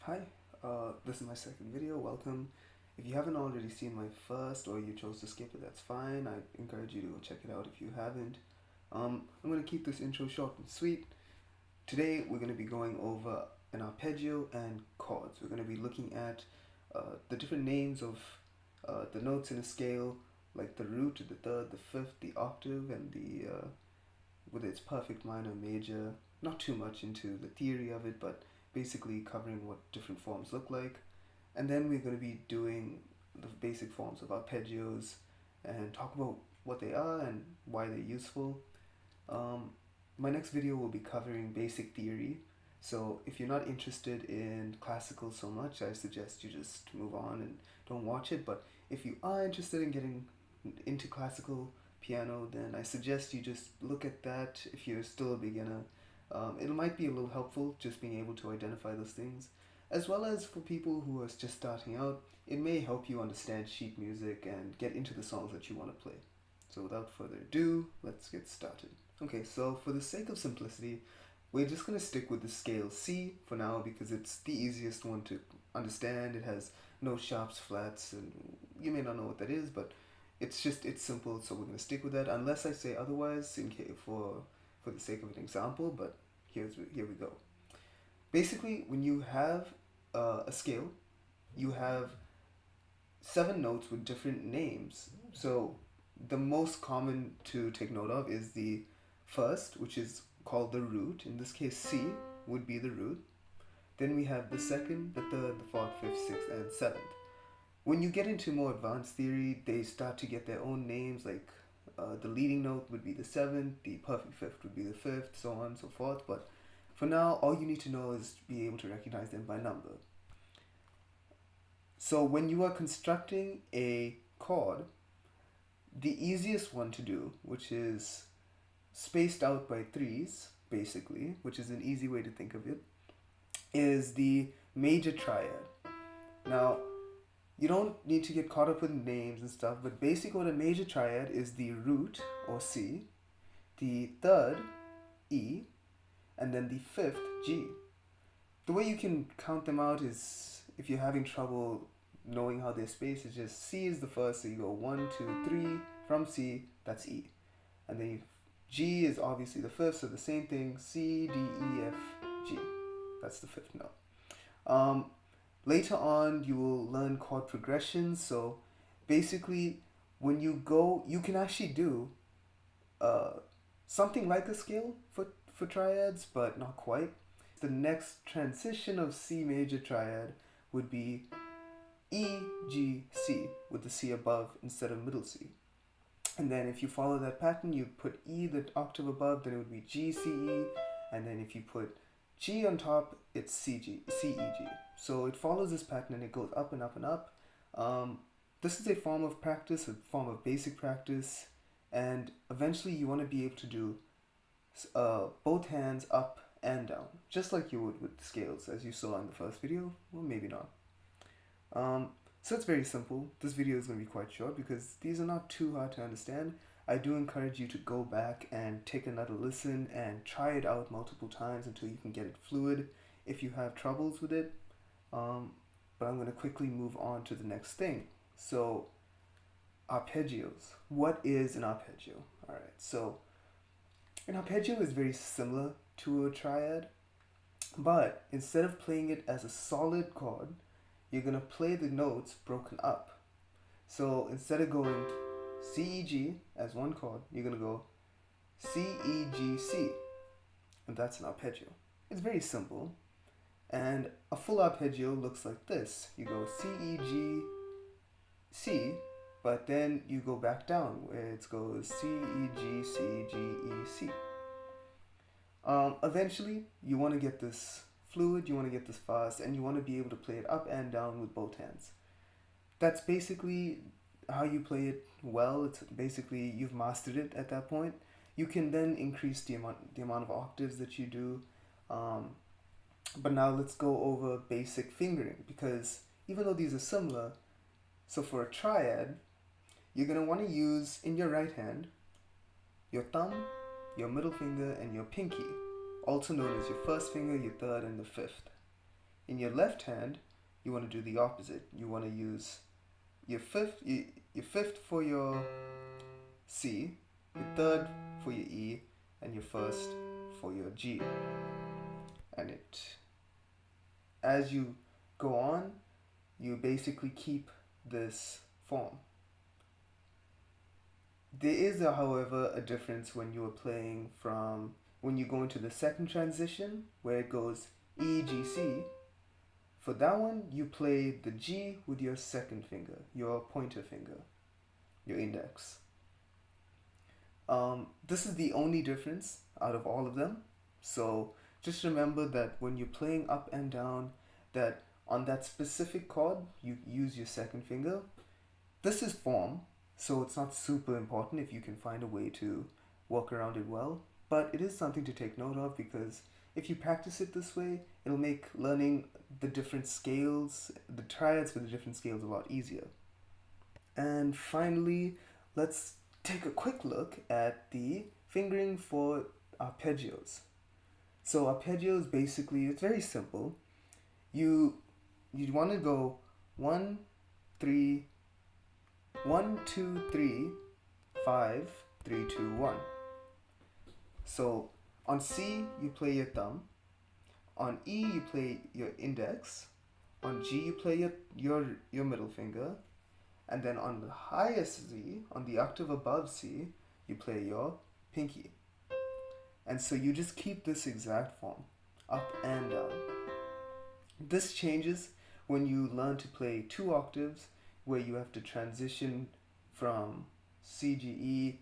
Hi, this is my second video. Welcome. If you haven't already seen my first or you chose to skip it, that's fine. I encourage you to go check it out if you haven't. I'm going to keep this intro short and sweet. Today we're going to be going over an arpeggio and chords. We're going to be looking at the different names of the notes in a scale, like the root, the third, the fifth, the octave, and whether it's perfect, minor, major. Not too much into the theory of it, but basically covering what different forms look like. And then we're going to be doing the basic forms of arpeggios and talk about what they are and why they're useful. Um, my next video will be covering basic theory. So if you're not interested in classical so much, I suggest you just move on and don't watch it. But if you are interested in getting into classical piano, then I suggest you just look at that if you're still a beginner. It might be a little helpful just being able to identify those things. As well as for people who are just starting out, it may help you understand sheet music and get into the songs that you want to play. So without further ado, let's get started. Okay, so for the sake of simplicity, we're just going to stick with the scale C for now because it's the easiest one to understand. It has no sharps, flats, and you may not know what that is, but it's simple, so we're going to stick with that unless I say otherwise in case for the sake of an example, but here we go. Basically, when you have a scale, you have seven notes with different names. So the most common to take note of is the first, which is called the root. In this case, C would be the root. Then we have the second, the third, the fourth, fifth, sixth, and seventh. When you get into more advanced theory, they start to get their own names, like the leading note would be the seventh, the perfect fifth would be the fifth, so on and so forth. But for now, all you need to know is to be able to recognize them by number. So when you are constructing a chord, the easiest one to do, which is spaced out by threes, basically, which is an easy way to think of it, is the major triad. Now, you don't need to get caught up with names and stuff, but basically what a major triad is the root, or C, the third, E, and then the fifth, G. The way you can count them out is if you're having trouble knowing how they're spaced, it's just C is the first, so you go 1, 2, 3, from C, that's E. And then G is obviously the fifth, so the same thing, C, D, E, F, G. That's the fifth note. Later on, you will learn chord progressions, so basically, when you go, you can actually do uh, something like a scale for triads, but not quite. The next transition of C major triad would be E, G, C, with the C above instead of middle C. And then if you follow that pattern, you put E the octave above, then it would be G, C, E. And then if you put G on top, it's C, G, C, E, G. So it follows this pattern and it goes up and up and up. This is a form of practice, a form of basic practice. And eventually you want to be able to do both hands up and down, just like you would with scales, as you saw in the first video. Well, maybe not. So it's very simple. This video is going to be quite short because these are not too hard to understand. I do encourage you to go back and take another listen and try it out multiple times until you can get it fluid if you have troubles with it. But I'm going to quickly move on to the next thing. So, arpeggios. What is an arpeggio? Alright, so an arpeggio is very similar to a triad, but instead of playing it as a solid chord, you're going to play the notes broken up. So instead of going C, E, G as one chord, you're going to go C, E, G, C. And that's an arpeggio. It's very simple. And a full arpeggio looks like this. You go C, E, G, C, but then you go back down where it goes C, E, G, C, G, E, C. Eventually, you want to get this fluid, you want to get this fast, and you want to be able to play it up and down with both hands. That's basically how you play it well. It's basically you've mastered it at that point. You can then increase the amount of octaves that you do. But now let's go over basic fingering because even though these are similar, so for a triad, you're going to want to use in your right hand your thumb, your middle finger, and your pinky, also known as your first finger, your third, and the fifth. In your left hand, you want to do the opposite. You want to use your fifth for your C, your third for your E, and your first for your G. And as you go on, you basically keep this form. There is, however, a difference when you are playing when you go into the second transition where it goes E, G, C. For that one, you play the G with your second finger, your pointer finger, your index. This is the only difference out of all of them. So just remember that when you're playing up and down, that on that specific chord, you use your second finger. This is form, so it's not super important if you can find a way to work around it well. But it is something to take note of because if you practice it this way, it'll make learning the different scales, the triads for the different scales, a lot easier. And finally, let's take a quick look at the fingering for arpeggios. So arpeggios basically, it's very simple. You want to go 1 3 1 2 3 5 3 2 1. So on C you play your thumb, on E you play your index, on G you play your middle finger, and then on the highest Z, on the octave above C, you play your pinky. And so you just keep this exact form, up and down. This changes when you learn to play 2 octaves where you have to transition from CGE,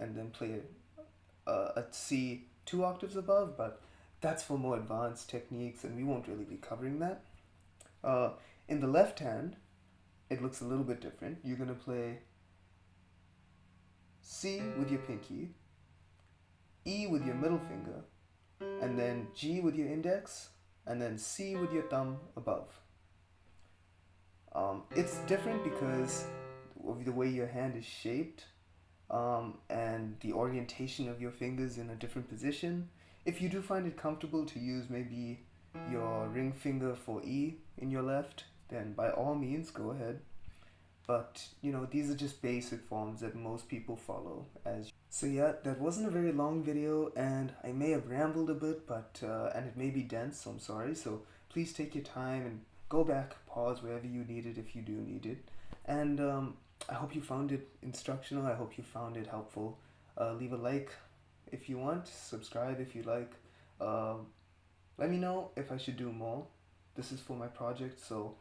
and then play a C 2 octaves above, but that's for more advanced techniques and we won't really be covering that. In the left hand, it looks a little bit different. You're going to play C with your pinky, E with your middle finger, and then G with your index, and then C with your thumb above. It's different because of the way your hand is shaped, and the orientation of your fingers in a different position. If you do find it comfortable to use maybe your ring finger for E in your left, then by all means go ahead. But these are just basic forms that most people follow. So yeah, that wasn't a very long video, and I may have rambled a bit, but and it may be dense, so I'm sorry. So please take your time and go back, pause wherever you need it if you do need it. And I hope you found it instructional. I hope you found it helpful. Leave a like if you want, subscribe if you like. Let me know if I should do more. This is for my project, so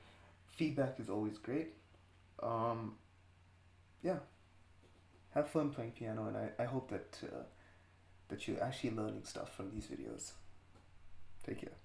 feedback is always great. Yeah, have fun playing piano, and I hope that you're actually learning stuff from these videos. Take care.